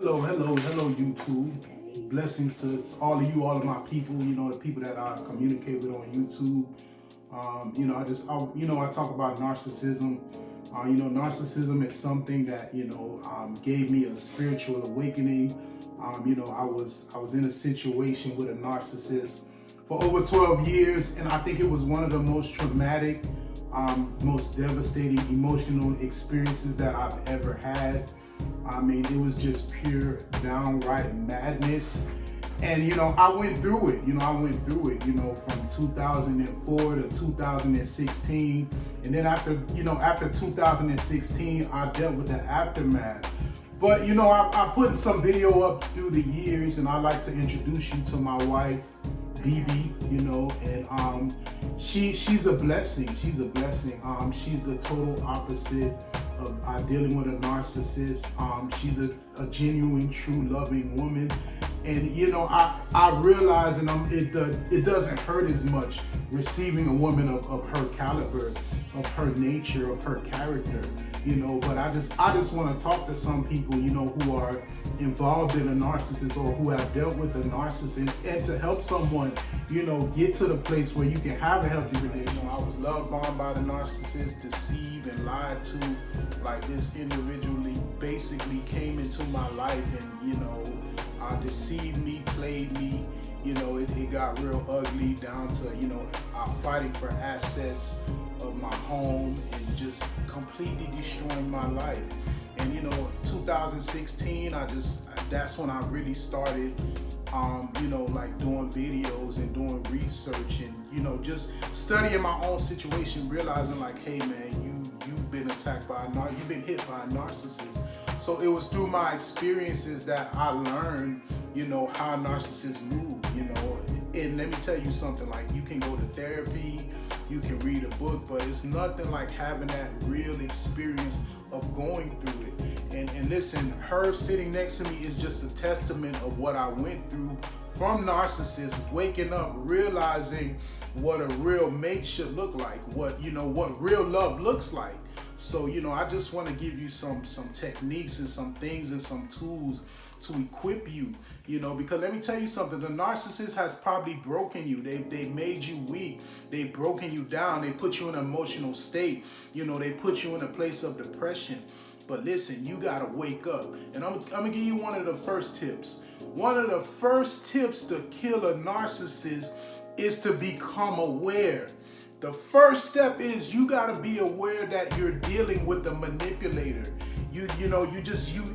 Hello, YouTube. Blessings to all of my people. The people that I communicate with on YouTube. I talk about narcissism. Narcissism is something that gave me a spiritual awakening. I was in a situation with a narcissist for over 12 years, and I think it was one of the most traumatic, most devastating emotional experiences that I've ever had. I mean, it was just pure, downright madness. And, I went through it. From 2004 to 2016. And then after 2016, I dealt with the aftermath. But, I put some video up through the years, and I like to introduce you to my wife, BB, and she's a blessing. She's a blessing. She's the total opposite of dealing with a narcissist. She's a genuine, true, loving woman. And I realize, and it doesn't hurt as much receiving a woman of her caliber, of her nature, of her character. But I just want to talk to some people, who are involved in a narcissist or who have dealt with a narcissist, and to help someone, get to the place where you can have a healthy relationship. I was love bombed by the narcissist, deceived and lied to. Like, this individually basically came into my life and, deceived me, played me. It got real ugly, down to, fighting for assets of my home and just completely destroying my life. And 2016, that's when I really started, like doing videos and doing research and, just studying my own situation, realizing like, hey man, you've been attacked by you've been hit by a narcissist. So it was through my experiences that I learned, how narcissists move, and let me tell you something, like, you can go to therapy, you can read a book, but it's nothing like having that real experience of going through it. And listen, her sitting next to me is just a testament of what I went through from narcissists, waking up, realizing what a real mate should look like, what real love looks like. So, I just want to give you some techniques and some things and some tools to equip you, because let me tell you something, the narcissist has probably broken you. They made you weak. They've broken you down. They put you in an emotional state. They put you in a place of depression. But listen, you got to wake up. And I'm going to give you one of the first tips. One of the first tips to kill a narcissist is to become aware. The first step is you got to be aware that you're dealing with a manipulator. You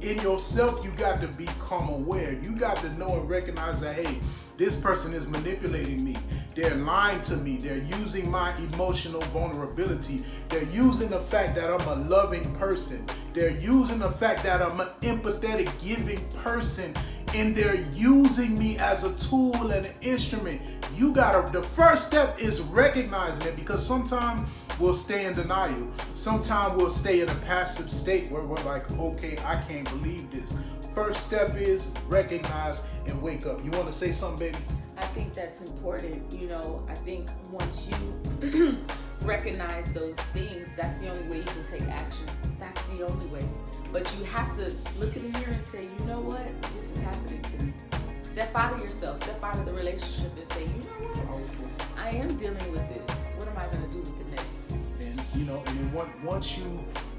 in yourself, you got to become aware. You got to know and recognize that, hey, this person is manipulating me. They're lying to me. They're using my emotional vulnerability. They're using the fact that I'm a loving person. They're using the fact that I'm an empathetic, giving person. And they're using me as a tool and an instrument. The first step is recognizing it, because sometimes we'll stay in denial. Sometimes we'll stay in a passive state where we're like, okay, I can't believe this. First step is recognize and wake up. You want to say something, baby? I think that's important. I think once you recognize those things, that's the only way you can take action. That's the only way. But you have to look in the mirror and say, you know what? This is happening to me. Step out of yourself. Step out of the relationship and say, you know what? I am dealing with this. What am I going to do with it next? And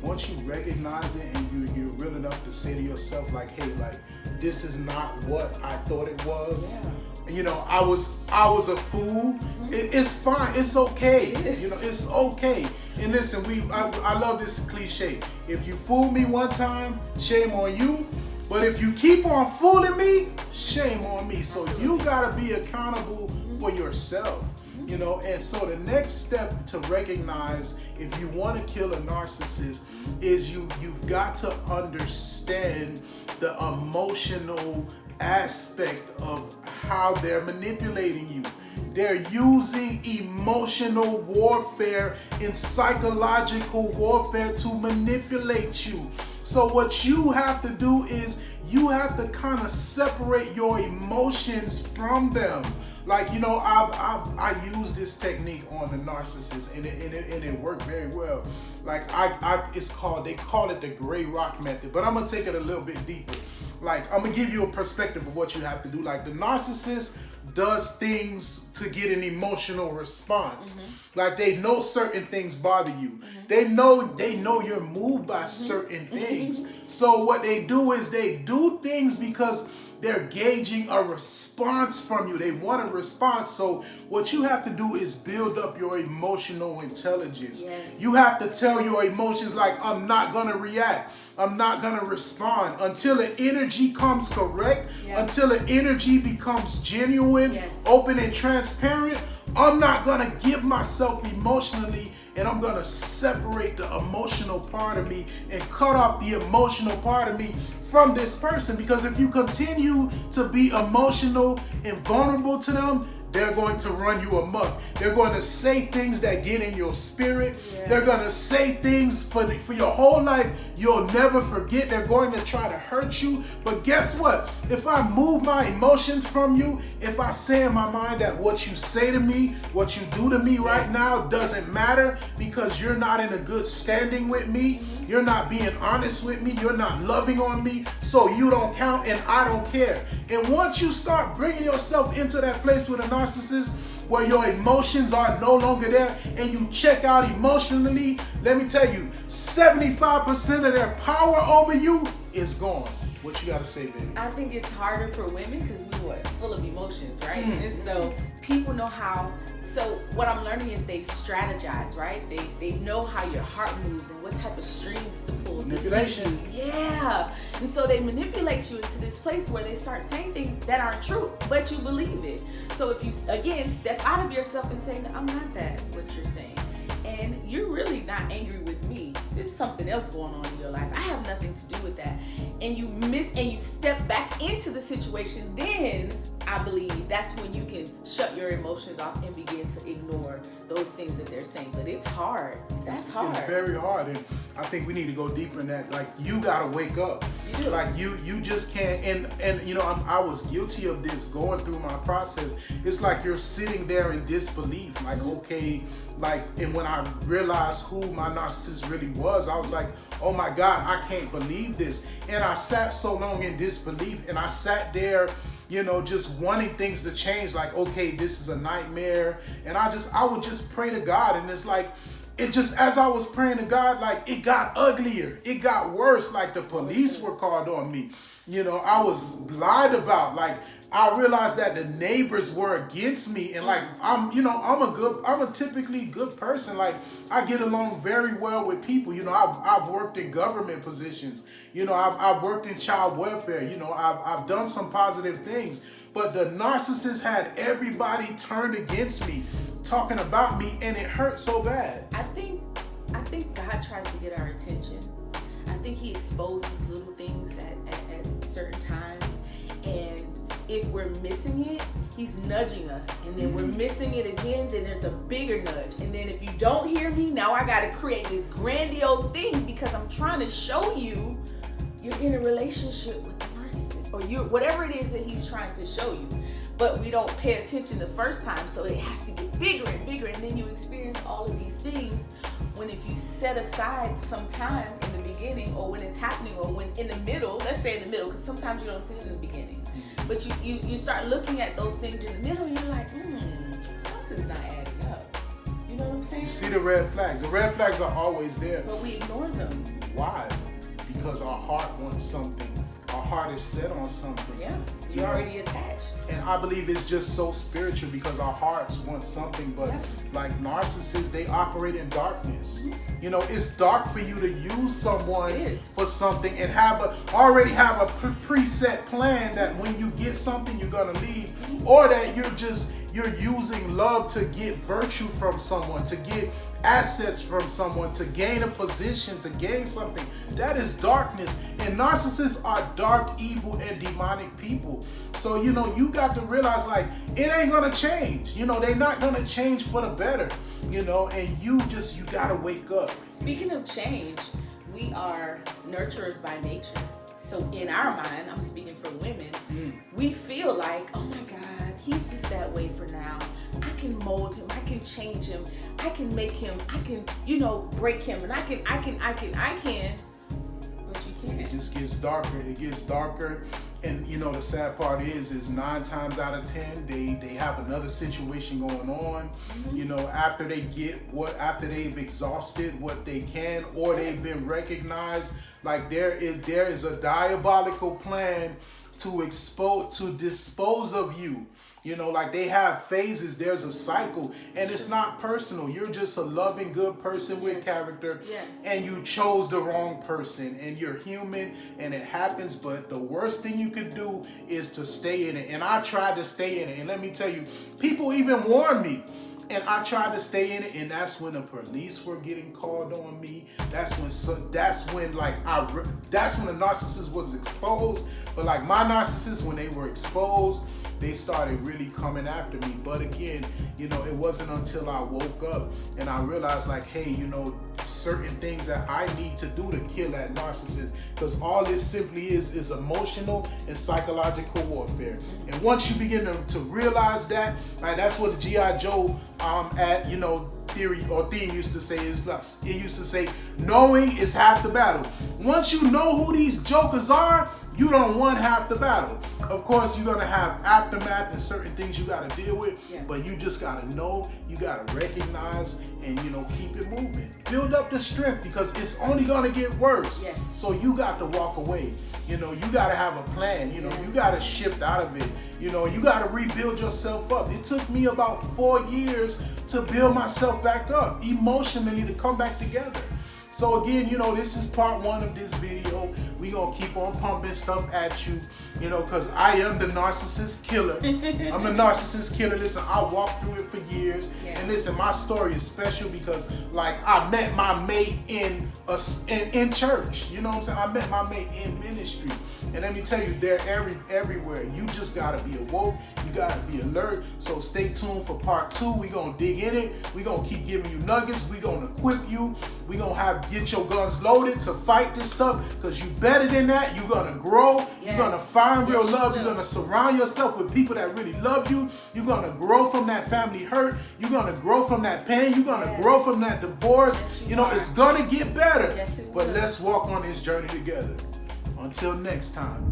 once you recognize it and you're real enough to say to yourself, like, hey, like, this is not what I thought it was. Yeah. I was a fool. Mm-hmm. It's fine. It's okay. It's okay. And listen, I love this cliche. If you fool me one time, shame on you. But if you keep on fooling me, shame on me. So you gotta be accountable for yourself. And so the next step to recognize if you want to kill a narcissist is you've got to understand the emotional aspect of how they're manipulating you. They're using emotional warfare and psychological warfare to manipulate you. So what you have to do is you have to kind of separate your emotions from them. Like, I use this technique on the narcissist, and it worked very well. Like, they call it the gray rock method, but I'm gonna take it a little bit deeper. like, I'm gonna give you a perspective of what you have to do. Like, the narcissist does things to get an emotional response. Like, they know certain things bother you. They know you're moved by certain things. So what they do is they do things because they're gauging a response from you. They want a response. So what you have to do is build up your emotional intelligence. Yes. You have to tell your emotions, like, I'm not gonna react. I'm not gonna respond until the energy comes correct, until the energy becomes genuine, open and transparent. I'm not gonna give myself emotionally, and I'm gonna separate the emotional part of me and cut off the emotional part of me from this person. Because if you continue to be emotional and vulnerable to them, they're going to run you amok. They're going to say things that get in your spirit. They're going to say things for your whole life you'll never forget. They're going to try to hurt you. But guess what? If I move my emotions from you, if I say in my mind that what you say to me, what you do to me right now doesn't matter because you're not in a good standing with me, you're not being honest with me, you're not loving on me, so you don't count and I don't care. And once you start bringing yourself into that place with a narcissist where your emotions are no longer there and you check out emotionally, let me tell you, 75% of their power over you is gone. What you got to say, baby? I think it's harder for women because we're full of emotions, right? And so people know how. So what I'm learning is they strategize, right? They know how your heart moves and what type of strings to pull. Manipulation. Yeah. And so they manipulate you into this place where they start saying things that aren't true, but you believe it. So if you, again, step out of yourself and say, no, I'm not that, what you're saying. And you're really not angry with me. There's something else going on in your life. I have nothing to do with that. And you step back into the situation, then I believe that's when you can shut your emotions off and begin to ignore those things that they're saying. But it's hard. That's hard. It's very hard. And I think we need to go deeper in that. Like, you gotta wake up. You do. Like, you just can't. And you know, I was guilty of this going through my process. It's like you're sitting there in disbelief. Like, okay, like, and when I realized who my narcissist really was, I was like, oh my God, I can't believe this. And I sat so long in disbelief, and I sat there, you know, just wanting things to change. Like, okay, this is a nightmare. And I would just pray to God. And it's like, it just, as I was praying to God, like, it got uglier. It got worse. Like, the police were called on me. You know, I was lied about. Like, I realized that the neighbors were against me, and like, I'm a typically good person. Like, I get along very well with people. You know, I've worked in government positions. You know, I've worked in child welfare. You know, I've done some positive things. But the narcissist had everybody turned against me, talking about me, and it hurt so bad. I think God tries to get our attention. I think He exposes little things at certain times, and if we're missing it, He's nudging us, and then we're missing it again, then there's a bigger nudge. And then if you don't hear me, now I got to create this grandiose thing because I'm trying to show you you're in a relationship with the narcissist, or you're whatever it is that he's trying to show you. But we don't pay attention the first time, so it has to get bigger and bigger, and then you experience all of these things. When if you set aside some time in the beginning, or when it's happening, or when in the middle, let's say in the middle, because sometimes you don't see it in the beginning, but you start looking at those things in the middle, and you're like, something's not adding up. You know what I'm saying? You see the red flags. The red flags are always there. But we ignore them. Why? Because our heart wants something. Our heart is set on something. Yeah, you're already attached. And I believe it's just so spiritual because our hearts want something. But like narcissists, they operate in darkness. You know, it's dark for you to use someone for something and already have a preset plan that when you get something, you're gonna leave, or that you're using love to get virtue from someone, to get assets from someone, to gain a position, to gain something. That is darkness. And narcissists are dark, evil, and demonic people. So, you know, you got to realize, like, it ain't gonna change. You know, they're not gonna change for the better. You know, and you gotta wake up. Speaking of change, we are nurturers by nature. So in our mind, I'm speaking for women, we feel like, oh my God, he's just that way for now. I can mold him, I can change him, I can make him, I can, break him, and I can, but you can't. it just gets darker. It gets darker. And you know, the sad part is 9 times out of 10 they have another situation going on. You know, after they've exhausted what they can, or they've been recognized. Like there is a diabolical plan to dispose of you. You know, like they have phases. There's a cycle, and it's not personal. You're just a loving, good person with character, and you chose the wrong person, and you're human, and it happens. But the worst thing you could do is to stay in it. And I tried to stay in it, and let me tell you, people even warned me. And I tried to stay in it, and that's when the police were getting called on me. That's when the narcissist was exposed. But like my narcissists, when they were exposed, they started really coming after me. But again, you know, it wasn't until I woke up and I realized, like, hey, you know, certain things that I need to do to kill that narcissist, because all this simply is emotional and psychological warfare. And once you begin to realize that, like, that's what the G.I. Joe theme used to say. It used to say, knowing is half the battle. Once you know who these jokers are, you don't want half the battle. Of course, you're gonna have aftermath and certain things you gotta deal with, but you just gotta know, you gotta recognize, and you know, keep it moving. Build up the strength, because it's only gonna get worse. So you got to walk away. You know, you gotta have a plan. You know, you gotta shift out of it. You know, you gotta rebuild yourself up. It took me about 4 years to build myself back up emotionally, to come back together. So again, you know, this is part 1 of this video. We gonna keep on pumping stuff at you, you know, because I am the narcissist killer. I'm the narcissist killer. Listen, I walked through it for years. And listen, my story is special because, like, I met my mate in church. You know what I'm saying? I met my mate in ministry. And let me tell you, they're everywhere. You just gotta be awoke. You gotta be alert. So stay tuned for part 2. We gonna dig in it. We gonna keep giving you nuggets. We gonna equip you. We gonna get your guns loaded to fight this stuff, because you better than that. You're gonna grow. You're gonna find real love. You're gonna surround yourself with people that really love you. You're gonna grow from that family hurt. You're gonna grow from that pain. You're gonna grow from that divorce. You know, it's gonna get better. But let's walk on this journey together. Until next time.